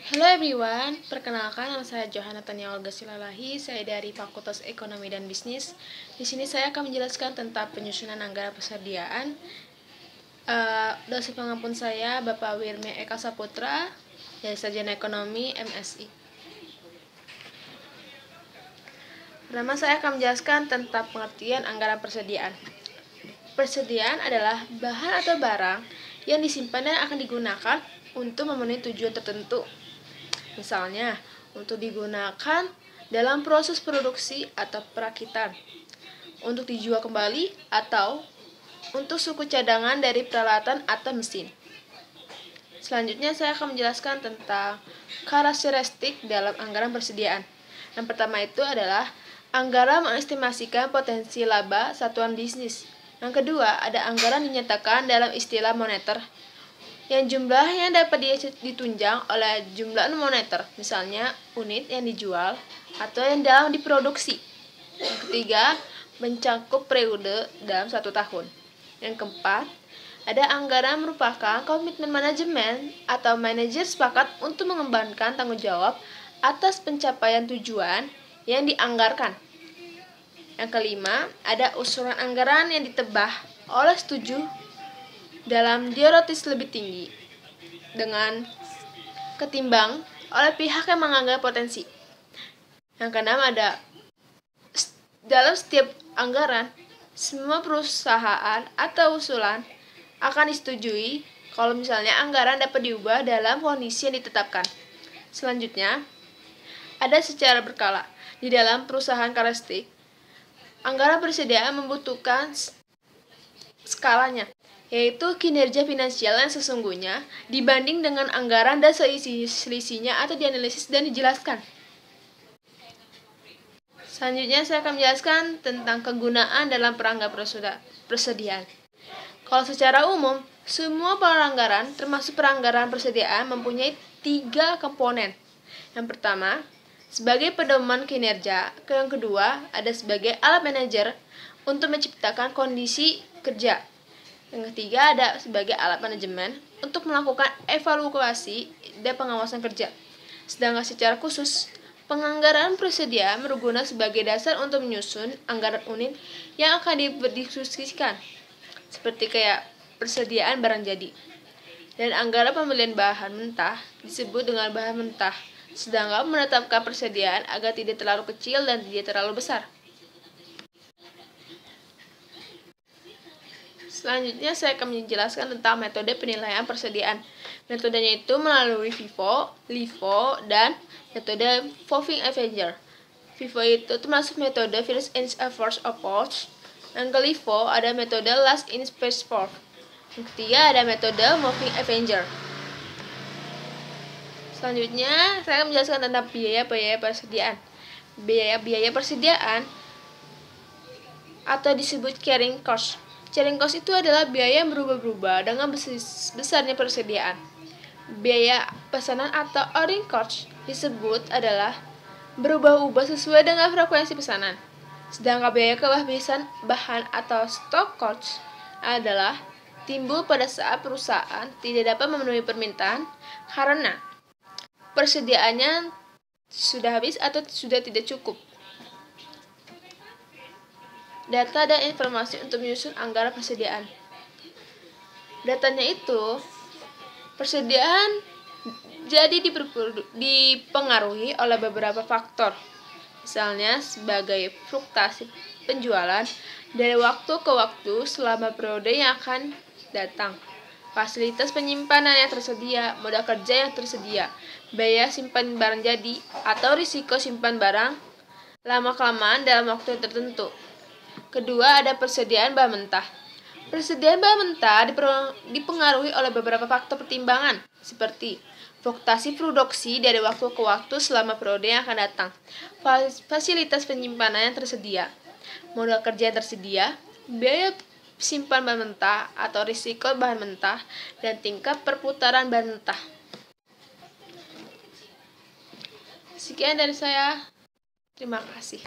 Hello everyone, perkenalkan nama saya Johanna Tania Olga Silalahi. Saya dari Fakultas Ekonomi dan Bisnis. Di sini saya akan menjelaskan tentang penyusunan anggaran persediaan. Dosen pengampun saya Bapak Wirme Eka Saputra dari Sarjana Ekonomi MSI. Pertama saya akan menjelaskan tentang pengertian anggaran persediaan. Persediaan adalah bahan atau barang yang disimpan dan akan digunakan untuk memenuhi tujuan tertentu. Misalnya, untuk digunakan dalam proses produksi atau perakitan, untuk dijual kembali, atau untuk suku cadangan dari peralatan atau mesin. Selanjutnya, saya akan menjelaskan tentang karakteristik dalam anggaran persediaan. Yang pertama itu adalah anggaran mengestimasikan potensi laba satuan bisnis. Yang kedua, ada anggaran dinyatakan dalam istilah moneter, yang jumlahnya dapat ditunjang oleh jumlah moneter, misalnya unit yang dijual atau yang dalam diproduksi. Yang ketiga, mencakup periode dalam 1 tahun. Yang keempat, ada anggaran merupakan komitmen manajemen atau manajer sepakat untuk mengembangkan tanggung jawab atas pencapaian tujuan yang dianggarkan. Yang kelima, ada usulan anggaran yang ditebah oleh setuju dalam diarotis lebih tinggi dengan ketimbang oleh pihak yang menganggap potensi. Yang keenam, ada dalam setiap anggaran semua perusahaan atau usulan akan disetujui kalau misalnya anggaran dapat diubah dalam kondisi yang ditetapkan. Selanjutnya, ada secara berkala. Di dalam perusahaan karakteristik, anggaran persediaan membutuhkan skalanya, yaitu kinerja finansial yang sesungguhnya dibanding dengan anggaran dan selisihnya atau dianalisis dan dijelaskan. Selanjutnya saya akan menjelaskan tentang kegunaan dalam perangkat persediaan. Kalau secara umum, semua peranggaran termasuk peranggaran persediaan mempunyai 3 komponen. Yang pertama, sebagai pedoman kinerja. Yang kedua, ada sebagai alat manajer untuk menciptakan kondisi kerja. Yang ketiga, ada sebagai alat manajemen untuk melakukan evaluasi dan pengawasan kerja. Sedangkan secara khusus, penganggaran persediaan berguna sebagai dasar untuk menyusun anggaran unit yang akan didiskusikan, seperti kayak persediaan barang jadi. Dan anggaran pembelian bahan mentah disebut dengan bahan mentah, sedangkan menetapkan persediaan agar tidak terlalu kecil dan tidak terlalu besar. Selanjutnya saya akan menjelaskan tentang metode penilaian persediaan. Metodenya itu melalui FIFO, LIFO, dan metode Foving Avenger. FIFO itu termasuk metode first in first approach. Yang ke LIFO ada metode last in first forth. Yang ketiga ada metode Moving Avenger. Selanjutnya saya akan menjelaskan tentang biaya-biaya persediaan. Biaya-biaya persediaan atau disebut carrying cost. Carrying cost itu adalah biaya yang berubah-ubah dengan besarnya persediaan. Biaya pesanan atau ordering cost disebut adalah berubah-ubah sesuai dengan frekuensi pesanan. Sedangkan biaya kehabisan bahan atau stock cost adalah timbul pada saat perusahaan tidak dapat memenuhi permintaan karena persediaannya sudah habis atau sudah tidak cukup. Data dan informasi untuk menyusun anggaran persediaan. Datanya itu, persediaan jadi dipengaruhi oleh beberapa faktor. Misalnya sebagai fluktuasi penjualan dari waktu ke waktu selama periode yang akan datang. Fasilitas penyimpanan yang tersedia, modal kerja yang tersedia, biaya simpan barang jadi, atau risiko simpan barang lama-kelamaan dalam waktu tertentu. Kedua, ada persediaan bahan mentah. Persediaan bahan mentah dipengaruhi oleh beberapa faktor pertimbangan, seperti fluktuasi produksi dari waktu ke waktu selama periode yang akan datang, fasilitas penyimpanan yang tersedia, modal kerja yang tersedia, biaya simpan bahan mentah atau risiko bahan mentah, dan tingkat perputaran bahan mentah. Sekian dari saya. Terima kasih.